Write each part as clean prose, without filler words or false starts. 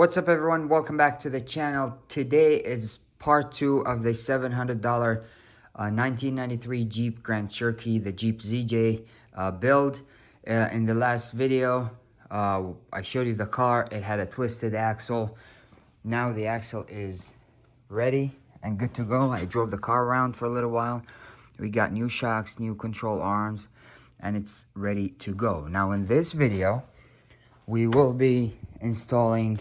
What's up, everyone? Welcome back to the channel. Today is part 2 of the $700 1993 Jeep Grand Cherokee, the Jeep ZJ build. In the last video, I showed you the car. It had a twisted axle. Now the axle is ready and good to go. I drove the car around for a little while. We got new shocks, new control arms, and it's ready to go. Now in this video, we will be installing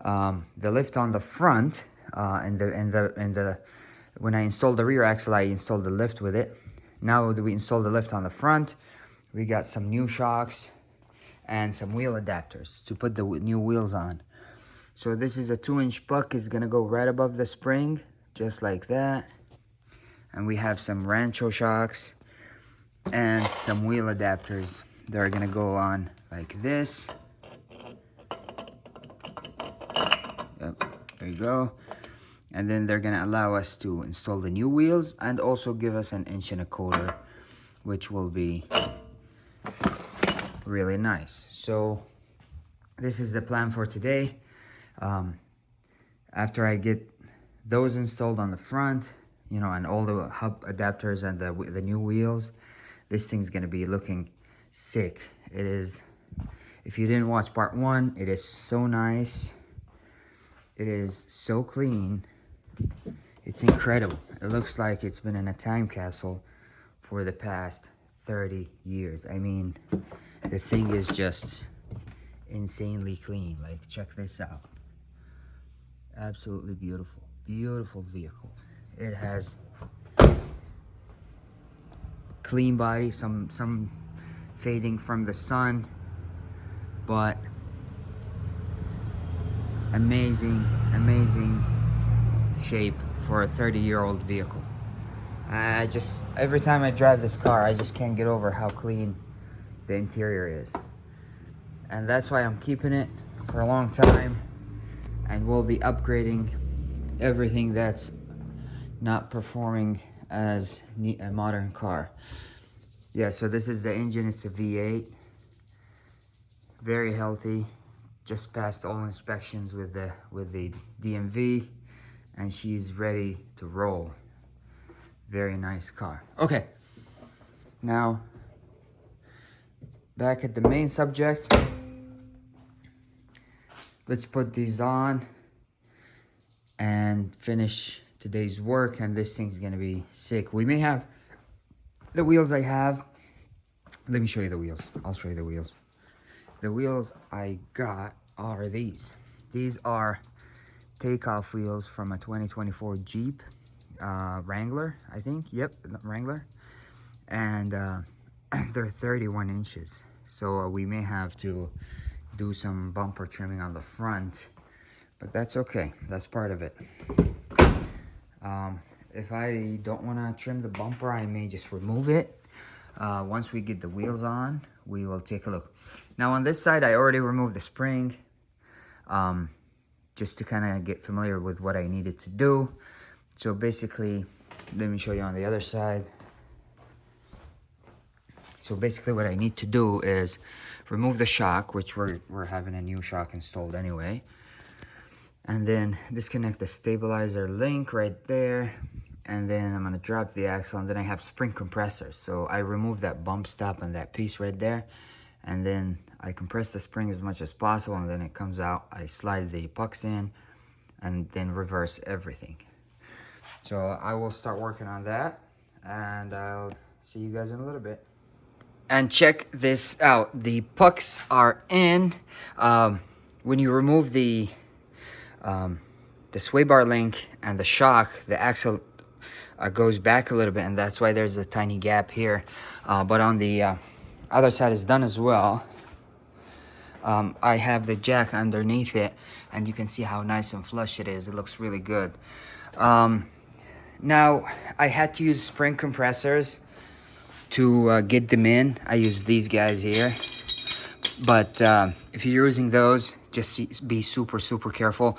the lift on the front. When I installed the rear axle, I installed the lift with it. Now that we installed the lift on the front, we got some new shocks and some wheel adapters to put the new wheels on. So this is a 2-inch puck. Is gonna go right above the spring, just like that. And we have some Rancho shocks and some wheel adapters that are gonna go on like this. Yep, there you go. And then they're gonna allow us to install the new wheels and also give us an 1.25 inch, which will be really nice. So this is the plan for today. After I get those installed on the front, you know, and all the hub adapters and the new wheels, this thing's gonna be looking sick. It is. If you didn't watch part 1, it is so nice. It is so clean. It's incredible. It looks like it's been in a time capsule for the past 30 years. I mean, the thing is just insanely clean. Like, check this out. Absolutely beautiful. Beautiful vehicle. It has clean body, some fading from the sun, but amazing shape for a 30-year-old vehicle. Every time I drive this car, I just can't get over how clean the interior is. And that's why I'm keeping it for a long time, and we'll be upgrading everything that's not performing as a modern car. Yeah, so this is the engine. It's a V8. Very healthy. Just passed all inspections with the DMV, and she's ready to roll. Very nice car. Okay, now back at the main subject. Let's put these on and finish today's work, and this thing's gonna be sick. We may have the wheels I have. Let me show you the wheels. I'll show you the wheels. The wheels I got are these. These are takeoff wheels from a 2024 Jeep Wrangler, I think. Yep, Wrangler. And they're 31 inches. So we may have to do some bumper trimming on the front, but that's okay. That's part of it. If I don't want to trim the bumper, I may just remove it. Once we get the wheels on, we will take a look. Now on this side, I already removed the spring, just to kind of get familiar with what I needed to do. So basically, let me show you on the other side. So basically what I need to do is remove the shock, which we're having a new shock installed anyway. And then disconnect the stabilizer link right there. And then I'm gonna drop the axle, and then I have spring compressors. So I remove that bump stop and that piece right there. And then I compress the spring as much as possible, and then it comes out. I slide the pucks in and then reverse everything. So I will start working on that, and I'll see you guys in a little bit. And check this out. The pucks are in. When you remove the sway bar link and the shock, the axle goes back a little bit, and that's why there's a tiny gap here. But on the other side is done as well. I have the jack underneath it, and you can see how nice and flush it is. It looks really good. Now I had to use spring compressors to get them in. I use these guys here, but if you're using those, just be super careful.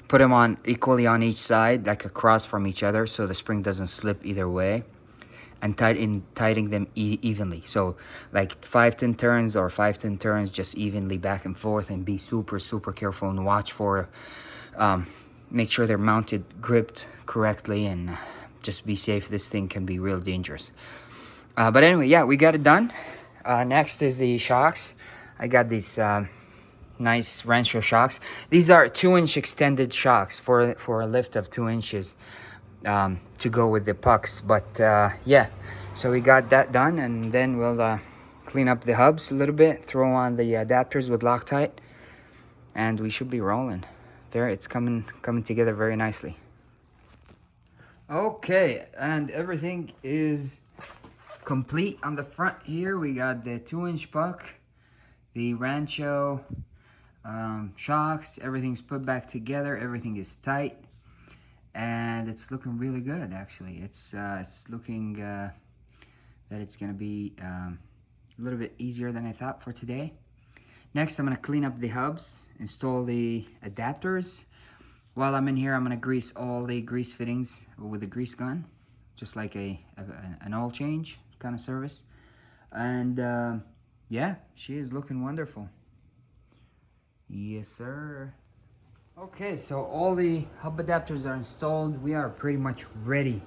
Put them on equally on each side, like across from each other, so the spring doesn't slip either way. and tightening them evenly. So like 5-10 turns or 5-10 turns, just evenly back and forth, and be super careful and watch for make sure they're mounted, gripped correctly, and just be safe. This thing can be real dangerous. But anyway, yeah, we got it done. Next is the shocks. I got these nice Rancho shocks. These are 2-inch extended shocks for a lift of 2 inches to go with the pucks. But yeah, so we got that done, and then we'll clean up the hubs a little bit, throw on the adapters with Loctite, and we should be rolling. There, it's coming together very nicely. Okay, and everything is complete on the front here. We got the 2-inch puck, the Rancho shocks, everything's put back together, everything is tight, and it's looking really good. Actually, it's looking that it's gonna be a little bit easier than I thought for today. Next, I'm gonna clean up the hubs, install the adapters. While I'm in here, I'm gonna grease all the grease fittings with a grease gun, just like an oil change kind of service. And yeah, she is looking wonderful. Yes, sir. Okay, so all the hub adapters are installed. We are pretty much ready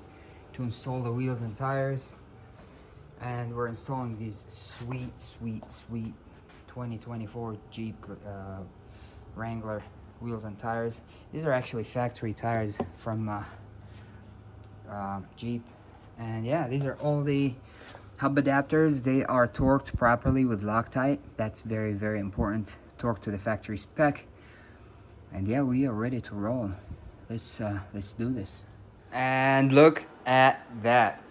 to install the wheels and tires. And we're installing these sweet 2024 Jeep Wrangler wheels and tires. These are actually factory tires from Jeep. And yeah, these are all the hub adapters. They are torqued properly with Loctite. That's very important. Torque to the factory spec. And yeah, we are ready to roll. Let's do this. And look at that.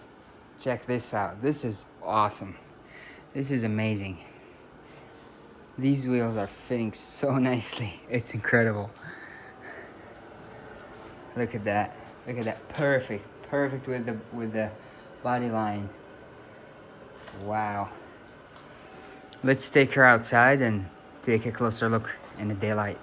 Check this out. This is awesome. This is amazing. These wheels are fitting so nicely. It's incredible. Look at that. Look at that. Perfect with the body line. Wow. Let's take her outside and take a closer look in the daylight.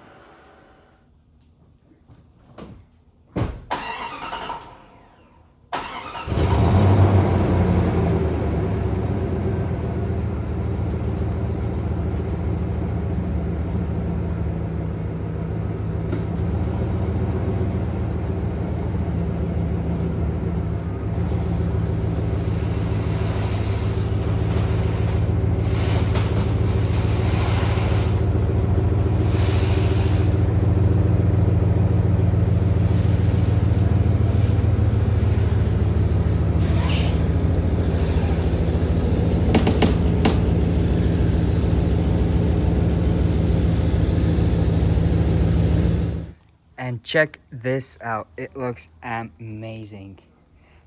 And check this out. It looks amazing.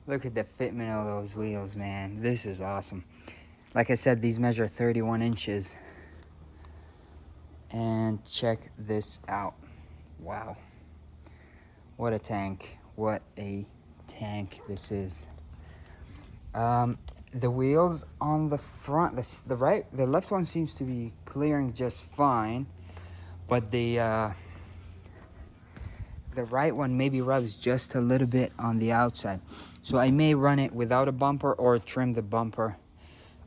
Look at the fitment of those wheels, man. This is awesome. Like I said, these measure 31 inches. And check this out. Wow. What a tank. What a tank this is. The wheels on the front, the left one seems to be clearing just fine. But the right one maybe rubs just a little bit on the outside, so I may run it without a bumper or trim the bumper.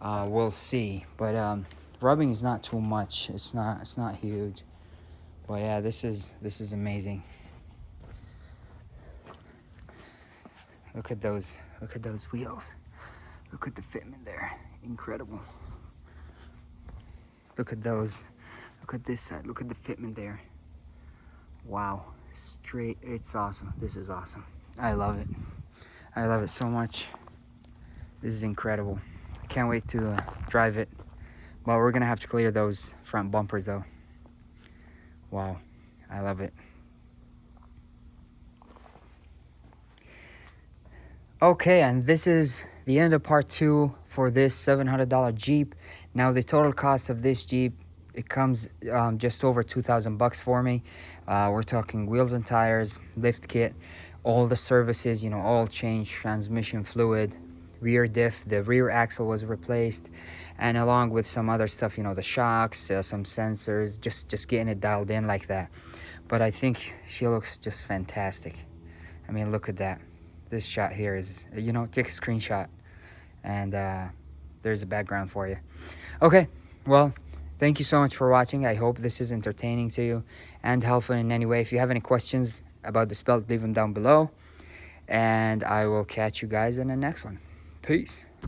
We'll see, but rubbing is not too much. It's not huge, but yeah, this is amazing. Look at those wheels. Look at the fitment there. Incredible. Look at those. Look at this side. Look at the fitment there. Wow. Straight. It's awesome. This is awesome. I love it. I love it so much. This is incredible. I can't wait to drive it. Well, we're gonna have to clear those front bumpers though. Wow. I love it. Okay, and this is the end of part 2 for this $700 Jeep. Now the total cost of this Jeep, it comes just over 2,000 bucks for me. We're talking wheels and tires, lift kit, all the services, you know, oil change, transmission fluid, rear diff, the rear axle was replaced, and along with some other stuff, you know, the shocks, some sensors, just getting it dialed in like that. But I think she looks just fantastic. I mean, look at that. This shot here is, you know, take a screenshot and there's a background for you. Okay, well, thank you so much for watching. I hope this is entertaining to you and helpful in any way. If you have any questions about this belt, leave them down below, and I will catch you guys in the next one. Peace.